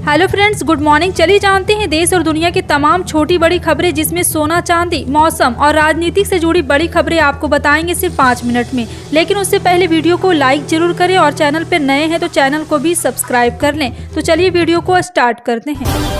Hello friends, good morning. चलिए जानते हैं देश और दुनिया की तमाम छोटी बड़ी खबरें, जिसमें सोना चांदी, मौसम और राजनीति से जुड़ी बड़ी खबरें आपको बताएंगे सिर्फ 5 मिनट में। लेकिन उससे पहले वीडियो को लाइक जरूर करें और चैनल पर नए हैं तो चैनल को भी सब्सक्राइब कर लें। तो चलिए वीडियो को स्टार्ट करते हैं।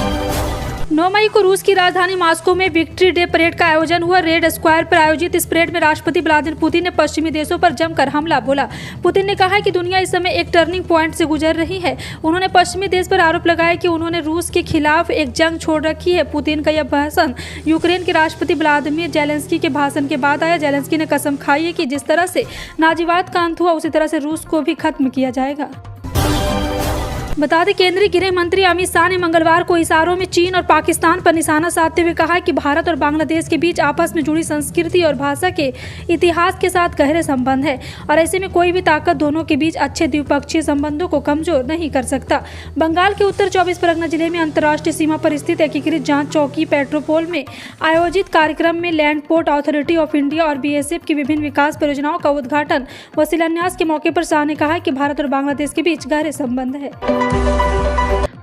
9 मई को रूस की राजधानी मॉस्को में विक्ट्री डे परेड का आयोजन हुआ। रेड स्क्वायर पर आयोजित इस परेड में राष्ट्रपति व्लादिमीर पुतिन ने पश्चिमी देशों पर जमकर हमला बोला। पुतिन ने कहा कि दुनिया इस समय एक टर्निंग पॉइंट से गुजर रही है। उन्होंने पश्चिमी देश पर आरोप लगाया कि उन्होंने रूस के खिलाफ एक जंग छोड़ रखी है। पुतिन का यह भाषण यूक्रेन के राष्ट्रपति व्लादिमीर जेलेंस्की के भाषण के बाद आया। जेलेंस्की ने कसम खाई है कि जिस तरह से नाजीवाद का अंत हुआ उसी तरह से रूस को भी खत्म किया जाएगा। बता दें, केंद्रीय गृह मंत्री अमित शाह ने मंगलवार को इशारों में चीन और पाकिस्तान पर निशाना साधते हुए कहा कि भारत और बांग्लादेश के बीच आपस में जुड़ी संस्कृति और भाषा के इतिहास के साथ गहरे संबंध है और ऐसे में कोई भी ताकत दोनों के बीच अच्छे द्विपक्षीय संबंधों को कमजोर नहीं कर सकता। बंगाल के उत्तर 24 परगना जिले में अंतर्राष्ट्रीय सीमा पर स्थित एकीकृत जांच चौकी पेट्रोपोल में आयोजित कार्यक्रम में land port authority of India और BSF की विभिन्न विकास परियोजनाओं का उद्घाटन व शिलान्यास के मौके पर शाह ने कहा कि भारत और बांग्लादेश के बीच गहरे संबंध है।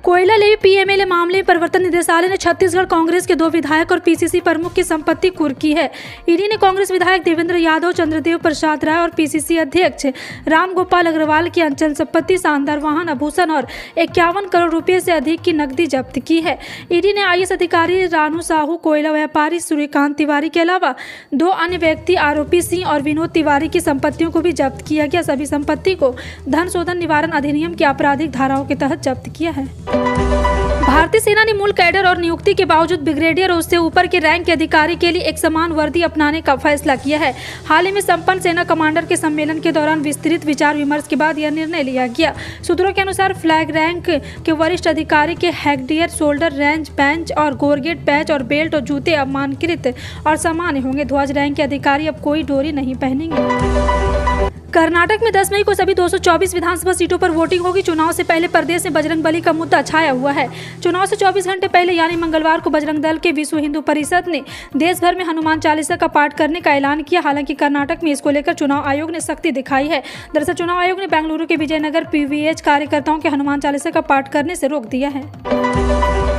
कोयला लेवी PMLA मामले में प्रवर्तन निदेशालय ने छत्तीसगढ़ कांग्रेस के 2 विधायक और PCC प्रमुख की संपत्ति कुर्क की है। ईडी ने कांग्रेस विधायक देवेंद्र यादव, चंद्रदेव प्रसाद राय और PCC अध्यक्ष राम गोपाल अग्रवाल की अंचल संपत्ति, शानदार वाहन, आभूषण और 51 करोड़ रुपए से अधिक की नकदी जब्त की है। ईडी ने IAS अधिकारी रानू साहू, कोयला व्यापारी सूर्यकांत तिवारी के अलावा 2 अन्य व्यक्ति आरोपी सिंह और विनोद तिवारी की संपत्तियों को भी जब्त किया गया। सभी संपत्ति को धन शोधन निवारण अधिनियम की आपराधिक धाराओं के तहत जब्त किया है। भारतीय सेना ने मूल कैडर और नियुक्ति के बावजूद ब्रिगेडियर और उससे ऊपर के रैंक के अधिकारी के लिए एक समान वर्दी अपनाने का फैसला किया है। हाल ही में संपन्न सेना कमांडर के सम्मेलन के दौरान विस्तृत विचार विमर्श के बाद यह निर्णय लिया गया। सूत्रों के अनुसार फ्लैग रैंक के वरिष्ठ अधिकारी के हेडगियर, शोल्डर रेंज पैंच और गोरगेट पैच और बेल्ट और जूते अब मानकीकृत और सामान्य होंगे। ध्वज रैंक के अधिकारी अब कोई डोरी नहीं पहनेंगे। कर्नाटक में 10 मई को सभी 224 विधानसभा सीटों पर वोटिंग होगी। चुनाव से पहले प्रदेश में बजरंगबली का मुद्दा छाया हुआ है। चुनाव से 24 घंटे पहले यानी मंगलवार को बजरंग दल के विश्व हिंदू परिषद ने देश भर में हनुमान चालीसा का पाठ करने का ऐलान किया। हालांकि कर्नाटक में इसको लेकर चुनाव आयोग ने सख्ती दिखाई है। दरअसल चुनाव आयोग ने बेंगलुरु के विजयनगर PVH कार्यकर्ताओं के हनुमान चालीसा का पाठ करने से रोक दिया है।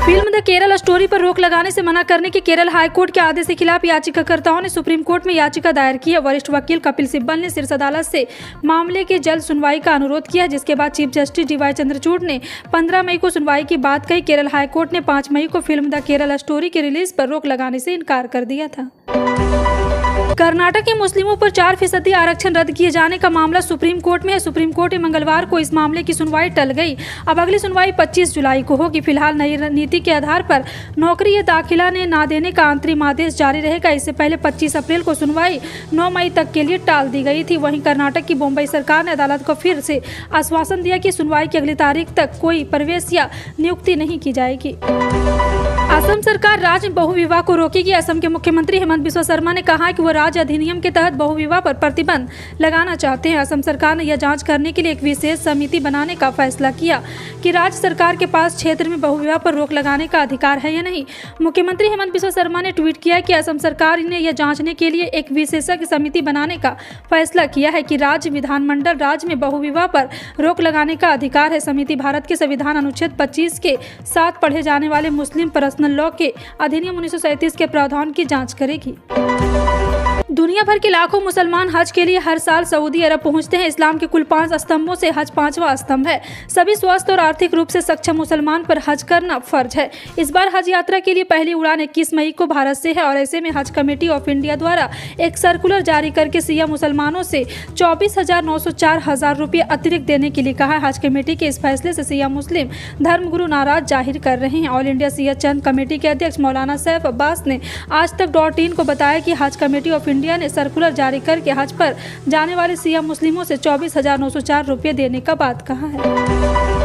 फिल्म द केरल स्टोरी पर रोक लगाने से मना करने के केरल हाईकोर्ट के आदेश के खिलाफ याचिकाकर्ताओं ने सुप्रीम कोर्ट में याचिका दायर की है। वरिष्ठ वकील कपिल सिब्बल ने शीर्ष अदालत से मामले की जल्द सुनवाई का अनुरोध किया, जिसके बाद चीफ जस्टिस DY चंद्रचूड़ ने 15 मई को सुनवाई की बात कही। केरल हाईकोर्ट ने 5 मई को फिल्म द केरल स्टोरी की रिलीज पर रोक लगाने से इनकार कर दिया था। कर्नाटक के मुस्लिमों पर 4% आरक्षण रद्द किए जाने का मामला सुप्रीम कोर्ट में है। सुप्रीम कोर्ट में मंगलवार को इस मामले की सुनवाई टल गई। अब अगली सुनवाई 25 जुलाई को होगी। फिलहाल नई नीति के आधार पर नौकरी या दाखिला ने ना देने का अंतरिम आदेश जारी रहेगा। इससे पहले 25 अप्रैल को सुनवाई 9 मई तक के लिए टाल दी गई थी। वहीं कर्नाटक की बम्बई सरकार ने अदालत को फिर से आश्वासन दिया कि सुनवाई की अगली तारीख तक कोई प्रवेश या नियुक्ति नहीं की जाएगी। असम सरकार राज्य में बहुविवाह को रोकेगी। असम के मुख्यमंत्री हेमंत बिस्वा शर्मा ने कहा कि वो राज्य अधिनियम के तहत बहुविवाह पर प्रतिबंध लगाना चाहते हैं। असम सरकार ने यह जांच करने के लिए एक विशेष समिति बनाने का फैसला किया कि राज्य सरकार के पास क्षेत्र में बहुविवाह पर रोक लगाने का अधिकार है या नहीं। मुख्यमंत्री हेमंत बिस्वा शर्मा ने ट्वीट किया कि असम सरकार ने यह जांचने के लिए एक विशेषज्ञ समिति बनाने का फैसला किया है कि राज्य विधानमंडल राज्य में बहुविवाह पर रोक लगाने का अधिकार है। समिति भारत के संविधान अनुच्छेद 25 के साथ पढ़े जाने वाले मुस्लिम पर्सनल लॉ के अधिनियम 1937 के प्रावधान की जांच करेगी। दुनिया भर के लाखों मुसलमान हज के लिए हर साल सऊदी अरब पहुंचते हैं। इस्लाम के कुल 5 स्तंभों से हज 5वां स्तंभ है। सभी स्वस्थ और आर्थिक रूप से सक्षम मुसलमान पर हज करना फर्ज है। इस बार हज यात्रा के लिए पहली उड़ान 21 मई को भारत से है और ऐसे में हज कमेटी ऑफ इंडिया द्वारा एक सर्कुलर जारी करके सिया मुसलमानों से 24,904 रुपये अतिरिक्त देने के लिए कहा है। हज कमेटी के इस फैसले से सिया मुस्लिम धर्मगुरु नाराज जाहिर कर रहे हैं। ऑल इंडिया सिया चंद कमेटी के अध्यक्ष मौलाना सैफ अब्बास ने आज तक.in को बताया कि हज कमेटी ऑफ इंडिया ने सर्कुलर जारी करके हज पर जाने वाले सिया मुस्लिमों से 24,904 रुपये देने का बात कहा है।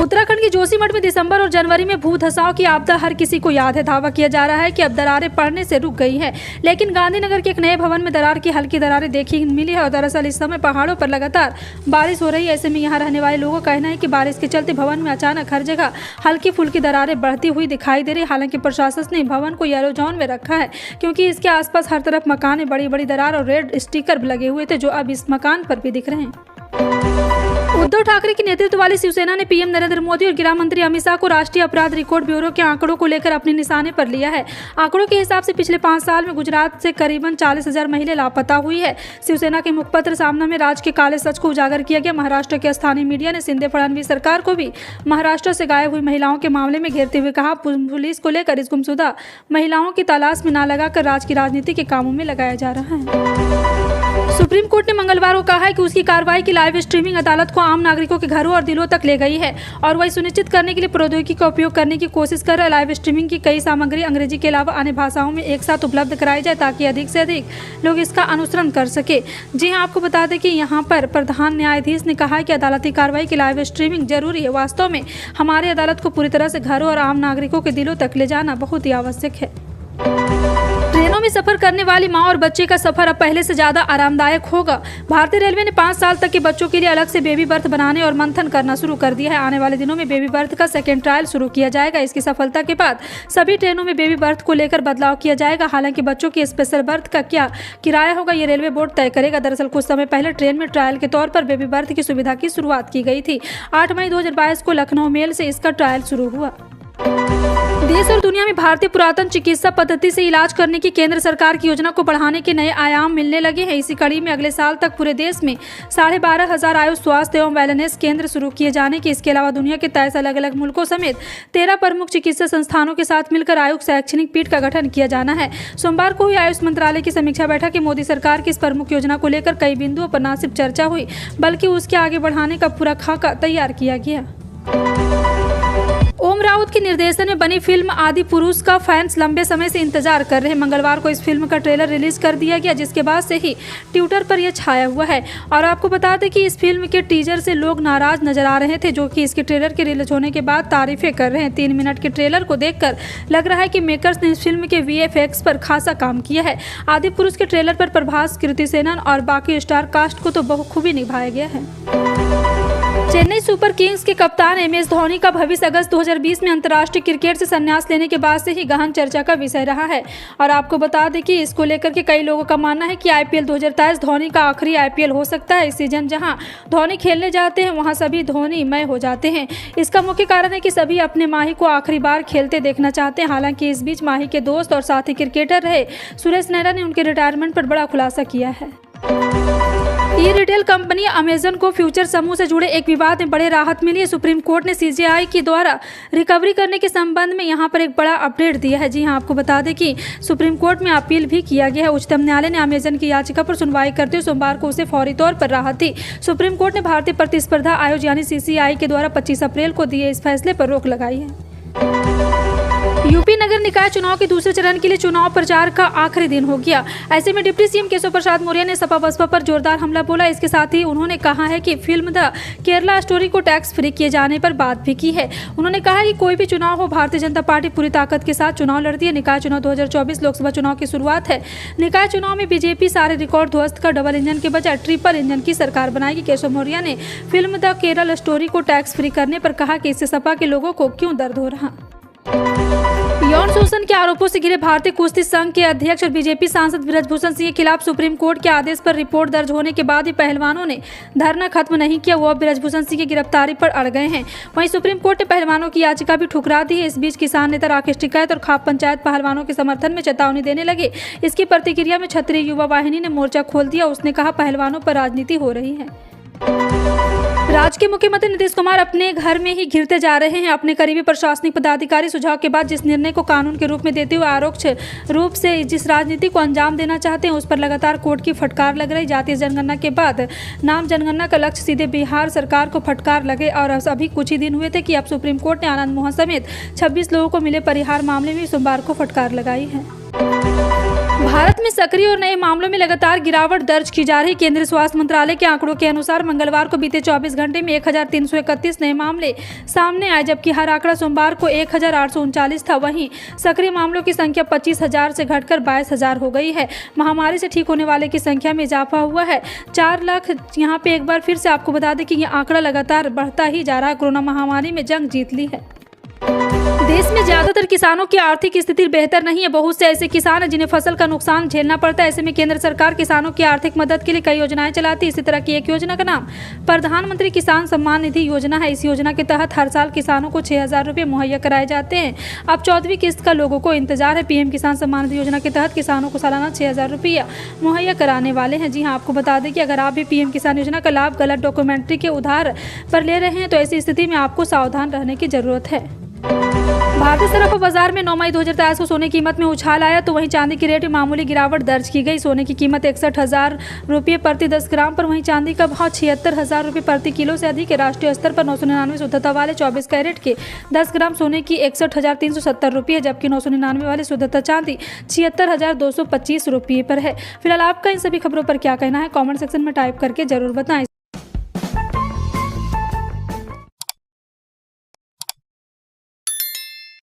उत्तराखंड के जोशीमठ में दिसंबर और जनवरी में भू धसाव की आपदा हर किसी को याद है। दावा किया जा रहा है कि अब दरारें पड़ने से रुक गई हैं, लेकिन गांधीनगर के एक नए भवन में दरार की हल्की दरारें देखी मिली है और दरअसल इस समय पहाड़ों पर लगातार बारिश हो रही है। ऐसे में यहाँ रहने वाले लोगों का कहना है कि बारिश के चलते भवन में अचानक हर जगह हल्की फुल्की दरारें बढ़ती हुई दिखाई दे रही। हालांकि प्रशासन ने भवन को येलो जोन में रखा है क्योंकि इसके आसपास हर तरफ मकान में बड़ी बड़ी दरार और रेड स्टिकर लगे हुए थे जो अब इस मकान पर भी दिख रहे हैं। उद्धव ठाकरे के नेतृत्व वाली शिवसेना ने पीएम नरेंद्र मोदी और गृह मंत्री अमित शाह को राष्ट्रीय अपराध रिकॉर्ड ब्यूरो के आंकड़ों को लेकर अपने निशाने पर लिया है। आंकड़ों के हिसाब से पिछले 5 साल में गुजरात से करीबन 40,000 महिलाएं लापता हुई है। शिवसेना के मुखपत्र सामना में राज्य के काले सच को उजागर किया गया। महाराष्ट्र के स्थानीय मीडिया ने शिंदे फडणवीस सरकार को भी महाराष्ट्र से गायब हुई महिलाओं के मामले में घेरते हुए कहा, पुलिस को लेकर इस गुमशुदा महिलाओं की तलाश में न लगाकर राज्य की राजनीति के कामों में लगाया जा रहा है। सुप्रीम कोर्ट ने मंगलवार को कहा है कि उसकी कार्रवाई की लाइव स्ट्रीमिंग अदालत को आम नागरिकों के घरों और दिलों तक ले गई है और वही सुनिश्चित करने के लिए प्रौद्योगिकी का उपयोग करने की कोशिश कर रहा है। लाइव स्ट्रीमिंग की कई सामग्री अंग्रेजी के अलावा अन्य भाषाओं में एक साथ उपलब्ध कराई जाए ताकि अधिक से अधिक लोग इसका अनुसरण कर सके। जी हाँ, आपको बता दें कि यहाँ पर प्रधान न्यायाधीश ने कहा है कि अदालती कार्रवाई की लाइव स्ट्रीमिंग जरूरी है। वास्तव में हमारी अदालत को पूरी तरह से घरों और आम नागरिकों के दिलों तक ले जाना बहुत ही आवश्यक है। ट्रेनों में सफर करने वाली मां और बच्चे का सफर अब पहले से ज्यादा आरामदायक होगा। भारतीय रेलवे ने 5 साल तक के बच्चों के लिए अलग से बेबी बर्थ बनाने और मंथन करना शुरू कर दिया है। आने वाले दिनों में बेबी बर्थ का सेकेंड ट्रायल शुरू किया जाएगा। इसकी सफलता के बाद सभी ट्रेनों में बेबी बर्थ को लेकर बदलाव किया जाएगा। हालांकि बच्चों की स्पेशल बर्थ का क्या किराया होगा, ये रेलवे बोर्ड तय करेगा। दरअसल कुछ समय पहले ट्रेन में ट्रायल के तौर पर बेबी बर्थ की सुविधा की शुरुआत की गई थी। 8 मई 2022 को लखनऊ मेल से इसका ट्रायल शुरू हुआ। देश और दुनिया में भारतीय पुरातन चिकित्सा पद्धति से इलाज करने की केंद्र सरकार की योजना को बढ़ाने के नए आयाम मिलने लगे हैं। इसी कड़ी में अगले साल तक पूरे देश में 12,500 आयुष स्वास्थ्य एवं वेलनेस केंद्र शुरू किए जाने की, इसके अलावा दुनिया के 23 अलग अलग मुल्कों समेत 13 प्रमुख चिकित्सा संस्थानों के साथ मिलकर आयुष शैक्षणिक पीठ का गठन किया जाना है। सोमवार को हुई आयुष मंत्रालय की समीक्षा बैठक में मोदी सरकार की इस प्रमुख योजना को लेकर कई बिंदुओं पर न सिर्फ चर्चा हुई बल्कि उसके आगे बढ़ाने का पूरा खाका तैयार किया गया। ओम राउत के निर्देशन में बनी फिल्म आदि पुरुष का फैंस लंबे समय से इंतजार कर रहे हैं। मंगलवार को इस फिल्म का ट्रेलर रिलीज कर दिया गया, जिसके बाद से ही ट्विटर पर यह छाया हुआ है। और आपको बता दें कि इस फिल्म के टीजर से लोग नाराज नजर आ रहे थे, जो कि इसके ट्रेलर के रिलीज होने के बाद तारीफें कर रहे हैं। 3 मिनट के ट्रेलर को देखकर लग रहा है कि मेकर्स ने इस फिल्म के VFX पर खासा काम किया है। आदि पुरुष के ट्रेलर पर प्रभास, कृति सेनन और बाकी स्टार कास्ट को तो बखूबी निभाया गया है। चेन्नई सुपर किंग्स के कप्तान MS धोनी का भविष्य अगस्त 2020 में अंतर्राष्ट्रीय क्रिकेट से संन्यास लेने के बाद से ही गहन चर्चा का विषय रहा है। और आपको बता दें कि इसको लेकर के कई लोगों का मानना है कि IPL 2023 धोनी का आखिरी IPL हो सकता है। इस सीजन जहां धोनी खेलने जाते हैं वहां सभी धोनीमय हो जाते हैं। इसका मुख्य कारण है कि सभी अपने माही को आखिरी बार खेलते देखना चाहते हैं। हालांकि इस बीच माही के दोस्त और साथी क्रिकेटर रहे सुरेश रैना ने उनके रिटायरमेंट पर बड़ा खुलासा किया है। ई रिटेल कंपनी अमेजन को फ्यूचर समूह से जुड़े एक विवाद में बड़े राहत मिली है। सुप्रीम कोर्ट ने CJI के द्वारा रिकवरी करने के संबंध में यहां पर एक बड़ा अपडेट दिया है। जी हां, आपको बता दें कि सुप्रीम कोर्ट में अपील भी किया गया है। उच्चतम न्यायालय ने अमेजन की याचिका पर सुनवाई करते हुए सोमवार को उसे फौरी तौर पर राहत दी। सुप्रीम कोर्ट ने भारतीय प्रतिस्पर्धा आयोग यानी CCI के द्वारा 25 अप्रैल को दिए इस फैसले पर रोक लगाई है। यूपी नगर निकाय चुनाव के दूसरे चरण के लिए चुनाव प्रचार का आखिरी दिन हो गया। ऐसे में डिप्टी CM केशव प्रसाद मौर्य ने सपा बसपा पर जोरदार हमला बोला। इसके साथ ही उन्होंने कहा है कि फिल्म द केरला स्टोरी को टैक्स फ्री किए जाने पर बात भी की है। उन्होंने कहा कि कोई भी चुनाव हो, भारतीय जनता पार्टी पूरी ताकत के साथ चुनाव लड़ती है। निकाय चुनाव 2024 लोकसभा चुनाव की शुरुआत है। निकाय चुनाव में बीजेपी सारे रिकॉर्ड ध्वस्त कर डबल इंजन के बजाय ट्रिपल इंजन की सरकार बनाएगी। केशव मौर्य ने फिल्म द केरला स्टोरी को टैक्स फ्री करने पर कहा कि इससे सपा के लोगों को क्यों दर्द हो रहा। यौन शोषण के आरोपों से घिरे भारतीय कुश्ती संघ के अध्यक्ष और बीजेपी सांसद बृजभूषण सिंह के खिलाफ सुप्रीम कोर्ट के आदेश पर रिपोर्ट दर्ज होने के बाद भी पहलवानों ने धरना खत्म नहीं किया। वो अब बृजभूषण सिंह की गिरफ्तारी पर अड़ गए हैं। वहीं सुप्रीम कोर्ट ने पहलवानों की याचिका भी ठुकरा दी है। इस बीच किसान नेता राकेश टिकैत और खाप पंचायत पहलवानों के समर्थन में चेतावनी देने लगे। इसकी प्रतिक्रिया में क्षत्रिय युवा वाहिनी ने मोर्चा खोल दिया। उसने कहा, पहलवानों पर राजनीति हो रही है। राज्य के मुख्यमंत्री नीतीश कुमार अपने घर में ही घिरते जा रहे हैं। अपने करीबी प्रशासनिक पदाधिकारी सुझाव के बाद जिस निर्णय को कानून के रूप में देते हुए आरोक्ष रूप से जिस राजनीति को अंजाम देना चाहते हैं, उस पर लगातार कोर्ट की फटकार लग रही। जातीय जनगणना के बाद नाम जनगणना का लक्ष्य सीधे बिहार सरकार को फटकार लगे और अभी कुछ ही दिन हुए थे कि अब सुप्रीम कोर्ट ने आनंद मोहन समेत 26 लोगों को मिले परिहार मामले में सोमवार को फटकार लगाई है। भारत में सक्रिय और नए मामलों में लगातार गिरावट दर्ज की जा रही। केंद्रीय स्वास्थ्य मंत्रालय के आंकड़ों के अनुसार मंगलवार को बीते 24 घंटे में 1331 नए मामले सामने आए, जबकि हर आंकड़ा सोमवार को 1839 था। वहीं सक्रिय मामलों की संख्या 25,000 से घटकर 22,000 हो गई है। महामारी से ठीक होने वाले की संख्या में इजाफा हुआ है 4 लाख। यहाँ पे एक बार फिर से आपको बता दें कि यह आंकड़ा लगातार बढ़ता ही जा रहा है। कोरोना महामारी में जंग जीत ली है। देश में ज्यादातर किसानों की आर्थिक स्थिति बेहतर नहीं है। बहुत से ऐसे किसान हैं जिन्हें फसल का नुकसान झेलना पड़ता है। ऐसे में केंद्र सरकार किसानों की आर्थिक मदद के लिए कई योजनाएं चलाती है। इसी तरह की एक योजना का नाम प्रधानमंत्री किसान सम्मान निधि योजना है। इस योजना के तहत हर साल किसानों को 6,000 रुपये मुहैया कराए जाते हैं। अब 14वीं किस्त का लोगों को इंतजार है। पीएम किसान सम्मान निधि योजना के तहत किसानों को सालाना 6,000 रुपया मुहैया कराने वाले हैं। जी हाँ, आपको बता दें कि अगर आप भी पीएम किसान योजना का लाभ गलत डॉक्यूमेंट्री के आधार पर ले रहे हैं तो ऐसी स्थिति में आपको सावधान रहने की जरूरत है। भारतीय सराफा बाजार में 9 मई 2023 को सोने की कीमत में उछाल आया तो वहीं चांदी की रेट में मामूली गिरावट दर्ज की गई। सोने की कीमत 61,000 रुपये प्रति 10 ग्राम पर, वहीं चांदी का भाव 76,000 रुपये प्रति किलो से अधिक है। राष्ट्रीय स्तर पर 999 शुद्धता वाले 24 कैरेट के 10 ग्राम सोने की 61,370 रुपये, जबकि 999 वाले शुद्धता चांदी 76,225 रुपये पर है। फिलहाल आपका इन सभी खबरों पर क्या कहना है, कॉमेंट सेक्शन में टाइप करके जरूर बताएं।